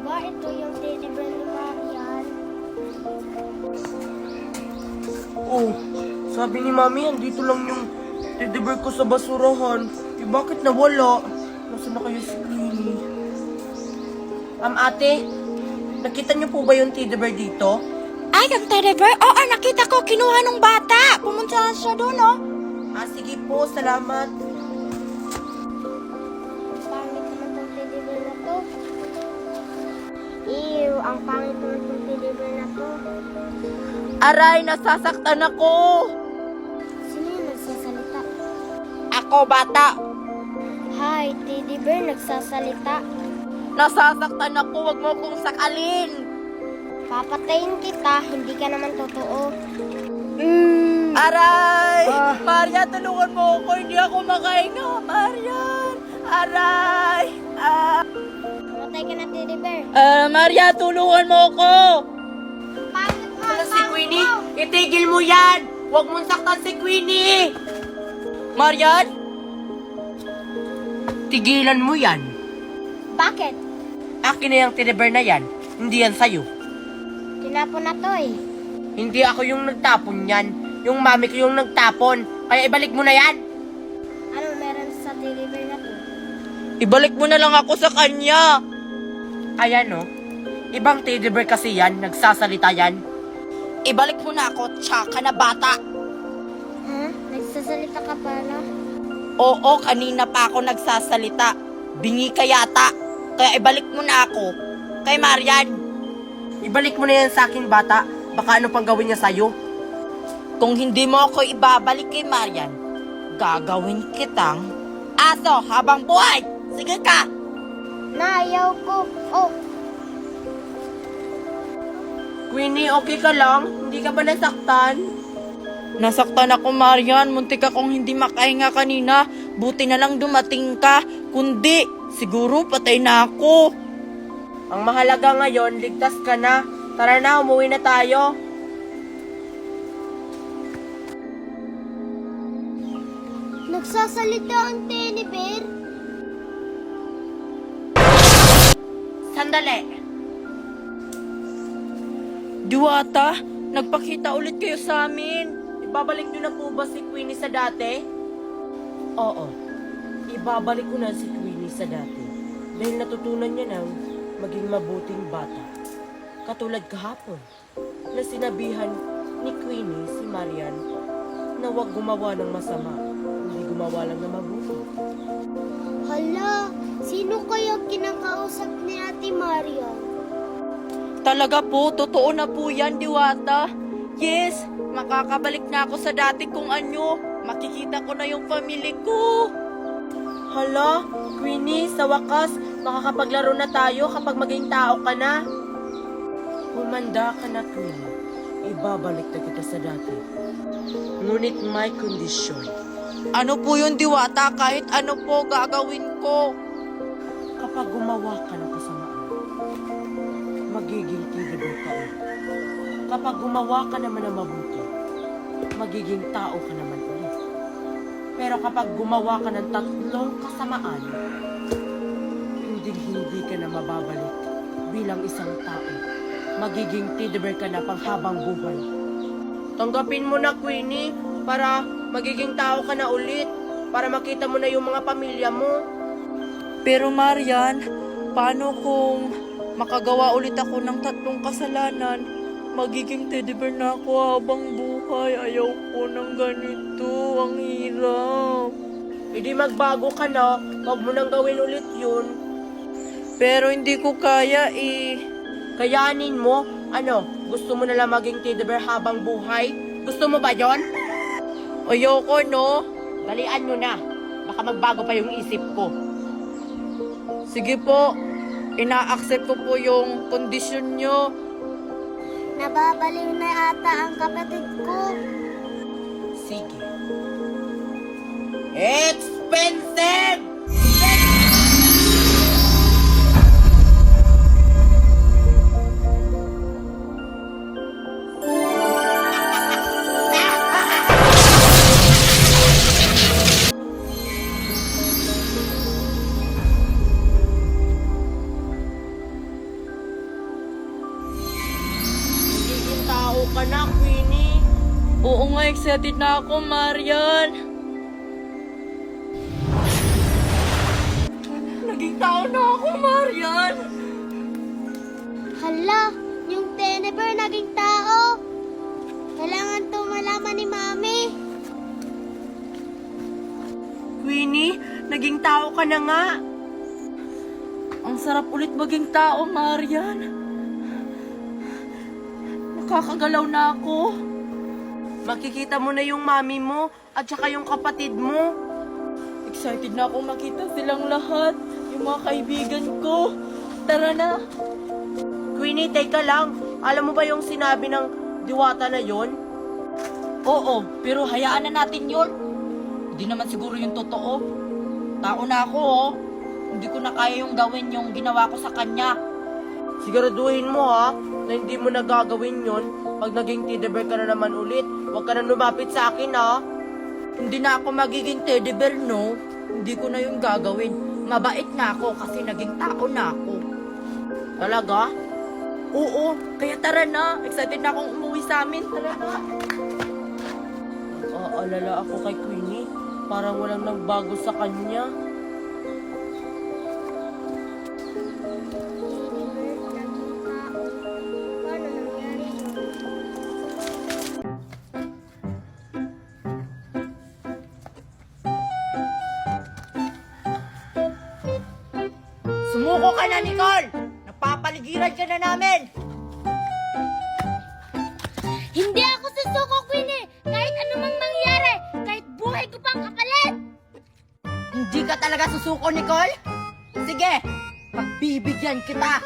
ba ito yung teddy bear ni Marian? Oh, sabi ni Mami, andito lang yung teddy bear ko sa basurahan. Eh, bakit nawala? Nasaan na kayo si Queenie? Ate, nakita niyo po ba yung teddy bear dito? Ay, ang teddy bear? Oo, nakita ko. Kinuha ng bata. Pumunta siya doon, oh. Sige po, salamat. Pangit naman tong teddy bear na to. Ew, ang pangit naman tong teddy bear na to. Aray, nasasaktan ako. Sino yung nagsasalita? Ako, bata. Hi, teddy bear nagsasalita. Nasasaktan ako. Huwag mo kong sakalin. Papatayin kita, hindi ka naman totoo. Aray! Marian, tulungan mo ako. Hindi ako makahinga. Marian! Aray! Patay ka na, teddy bear. Marian, tulungan mo ako. Pangit mo, Ano si Queenie? Itigil mo yan! Huwag mong saktan si Queenie! Marian? Tigilan mo yan. Bakit? Akin na yung teddy bear na yan. Hindi yan sa'yo. Tinapon na to eh. Hindi ako yung nagtapon yan. Yung mami ko yung nagtapon. Kaya ibalik mo na yan. Ano meron sa teddy bear na to? Ibalik mo na lang ako sa kanya. Ayan o. Ibang teddy bear kasi yan. Nagsasalita yan. Ibalik mo na ako, tsaka na bata. Nagsasalita ka pala? Oo, kanina pa ako nagsasalita. Bingi ka yata. Kaya ibalik mo na ako. Kay Marian. Ibalik mo na yan sa akin, bata. Baka ano pang gawin niya sa'yo. Kung hindi mo ako ibabalik kay Marian, gagawin kitang aso habang buhay. Sige ka! Ayaw ko. Oh, Queenie, okay ka lang? Hindi ka ba nasaktan? Nasaktan ako, Marian. Muntik akong hindi makahinga kanina. Buti na lang dumating ka. Kundi, siguro patay na ako. Ang mahalaga ngayon, ligtas ka na. Tara na, umuwi na tayo. nagsasalita ang teddy bear? Sandali. Diwata, nagpakita ulit kayo sa amin. Ibabalik niyo na po ba si Queenie sa dati? Oo. Ibabalik ko na si Queenie sa dati. Dahil natutunan niya ng maging mabuting bata. Katulad kahapon, na sinabihan ni Queenie si Marian na huwag gumawa ng masama, hindi gumawa lang ng mabuti. Hala, sino kaya kinakausap ni Ate Maria? Talaga po, totoo na po yan, Diwata. Yes, makakabalik na ako sa dati kong anyo. Makikita ko na yung family ko. Hala, Queenie, sa wakas, makakapaglaro na tayo kapag maging tao ka na. Humanda ka na, Queenie. Ibabalik na kita sa dati. Ngunit may kondisyon. Ano po yun, Diwata? Kahit ano po gagawin ko. Kapag gumawa ka ng kasamaan, magiging teddy bear ka ulit. Kapag gumawa ka naman ng mabuti, magiging tao ka naman ulit. Pero kapag gumawa ka ng tatlong kasamaan, hindi ka na mababalik bilang isang tao. Magiging teddy bear ka na panghabang buhay. Tanggapin mo na, Queenie, para magiging tao ka na ulit. Para makita mo na yung mga pamilya mo. Pero Marian, paano kung makagawa ulit ako ng tatlong kasalanan? Magiging teddy bear na ako habang buhay. Ayaw ko ng ganito. Ang hirap. Hindi magbago ka na. Huwag mo nang gawin ulit yun. Pero hindi ko kaya eh. Kayanin mo. Ano, gusto mo na lang maging teddy bear habang buhay? Gusto mo ba yon? Ayoko, no? Dalian nyo na. Baka magbago pa yung isip ko. Sige po. Ina-accept ko po yung kondisyon nyo. Nababaliw na ata ang kapatid ko. Sige. Expensive! nga, excited na ako, Marian. Naging tao na ako, Marian. Hala, yung teddy bear naging tao. Kailangan to malaman ni Mami. Queenie, naging tao ka na nga. Ang sarap ulit maging tao, Marian. Nakakagalaw na ako. Makikita mo na yung mami mo at saka yung kapatid mo. Excited na akong makita silang lahat. Yung mga kaibigan ko. Tara na. Queenie, teka lang. Alam mo ba yung sinabi ng diwata na yon? Oo, pero hayaan na natin yun. Hindi naman siguro yung totoo. Tao na ako, oh. Hindi ko na kaya yung gawin yung ginawa ko sa kanya. Siguraduhin mo ha, na hindi mo na gagawin yon pag naging teddy bear ka na naman ulit. Huwag ka na lumapit sa akin ha. Hindi na ako magiging teddy bear, no? Hindi ko na yung gagawin. Mabait na ako kasi naging tao na ako. Talaga? Oo, kaya tara na. Excited na akong umuwi sa amin. Tara na. Alala ako kay Queenie. Parang walang nagbago sa kanya. Paano nangyari yun? Sumuko ka na, Nicole! Napapaligiran ka na namin! Hindi ako susuko, Queenie! Kahit anumang mangyari! Kahit buhay ko pang kapalit! Hindi ka talaga susuko, Nicole? Sige, pagbibigyan kita!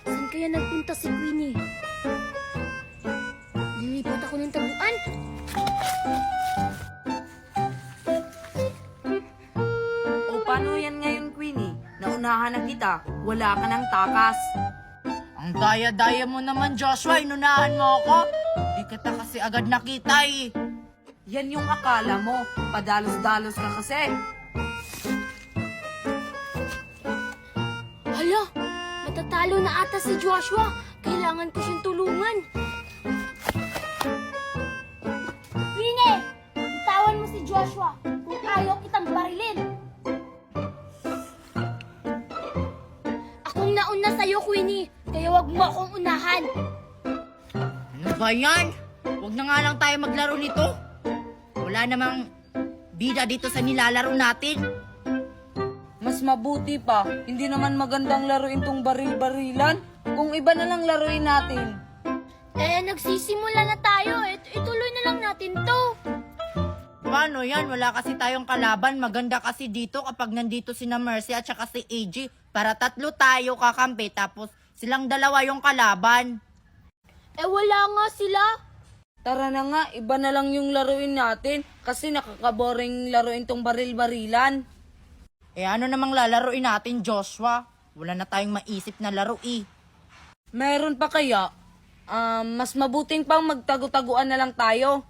Saan kaya nagpunta si Queenie? Lilipat ako ng taguan? O paano yan ngayon, Queenie? Naunahan na kita. Wala ka ng takas. Ang daya-daya mo naman, Joshua. Inunahan mo ako. Di kita kasi agad nakita eh. Yan yung akala mo. Padalos-dalos ka kasi. Hala! Matatalo na ata si Joshua. Kailangan ko siyang tulungan. Queenie! Bitawan mo si Joshua kung ayaw kitang barilin. Akong nauna sa'yo, Queenie. Kaya wag mo akong unahan. Ano ba yan? Huwag na nga lang tayo maglaro nito. Wala namang bida dito sa nilalaro natin. Mas mabuti pa, hindi naman magandang laruin tong baril-barilan. Kung iba na lang laruin natin. Nagsisimula na tayo. Ituloy na lang natin to. Paano yan? Wala kasi tayong kalaban. Maganda kasi dito kapag nandito si na Mercy at saka si AJ. Para tatlo tayo kakampi tapos silang dalawa yung kalaban. Wala nga sila. Tara na nga, iba na lang yung laruin natin kasi nakakaboring laruin tong baril-barilan. Ano namang lalaruin natin, Joshua? Wala na tayong maisip na laro eh. Meron pa kaya? Mas mabuting pang magtago-taguan na lang tayo.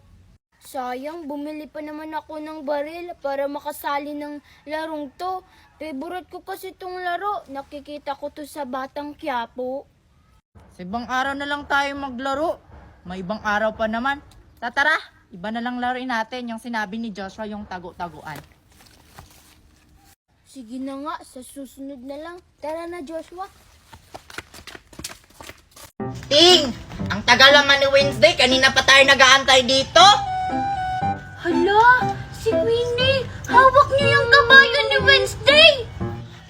Sayang, bumili pa naman ako ng baril para makasali ng larong to. Favorite ko kasi tong laro. Nakikita ko to sa Batang Quiapo. Sa ibang araw na lang tayo maglaro. May ibang araw pa naman. Tara, iba na lang laruin natin yung sinabi ni Joshua, yung tago-taguan. Sige na nga, sa susunod na lang. Tara na, Joshua. Ting! Ang tagal naman ni Wednesday. Kanina pa tayo nag-aantay dito. Hala, si Queenie. Hawak niya yung kabayo ni Wednesday.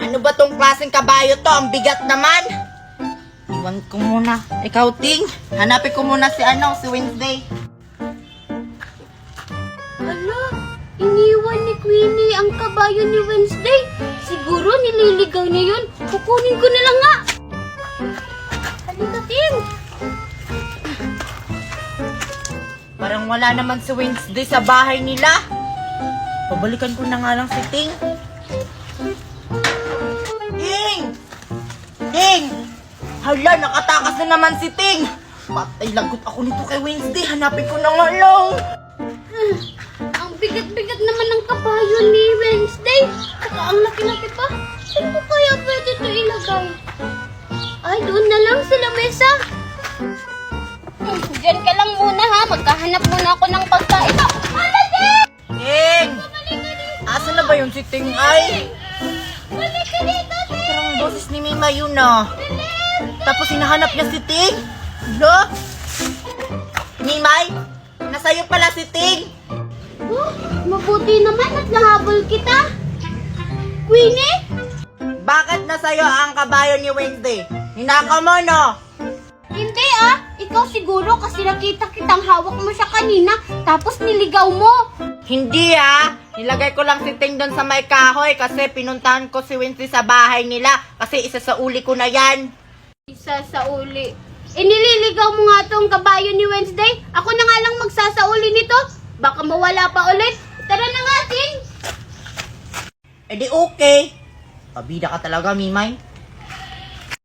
Ano ba tong klaseng kabayo to? Ang bigat naman. Iwan ko muna. Ikaw, Ting. Hanapin ko muna si Wednesday. Hala, iniwan ni Queenie ang kabayo ni Wednesday. Siguro nililigaw niya yun. Kukunin ko na lang nga. Halika, Ting. Parang wala naman si Wednesday sa bahay nila. Pabalikan ko na nga lang si Ting. Ting! Ting! Hala, nakatakas na naman si Ting. Patay lagot ako nito kay Wednesday. Hanapin ko na nga lang. Ang bigat-bigat naman ng kabayo ni Wednesday. Saka ang laki-laki pa. Saan ko kaya pwede ito ilagay? Ay, doon na lang sa lamesa. Diyan ka lang muna ha. Magkahanap muna ako ng pagkain. Hala, Ting! Ting! Balik ka dito! Asa na ba yung si Ting ay? Balik ka dito, Ting! Parang boses ni Mima yun ah. Tapos hinahanap niya si Ting? Lo? Mimay? Nasa'yo pala si Ting? Oh, mabuti naman at nahabol kita. Queenie? Bakit nasa'yo ang kabayo ni Wednesday? Ninakaw mo no? Hindi ah. Ikaw siguro kasi nakita kitang hawak mo siya kanina tapos niligaw mo. Hindi ah. Nilagay ko lang si Ting doon sa may kahoy kasi pinuntahan ko si Wednesday sa bahay nila kasi isa sa uli ko na yan. Isa sa uli. Nililigaw mo nga tong kabayo ni Wednesday. Ako na nga lang magsasauli nito. Baka mawala pa ulit. Tara na nga, Ting. Eh di okay. Pabida ka talaga, Mimay.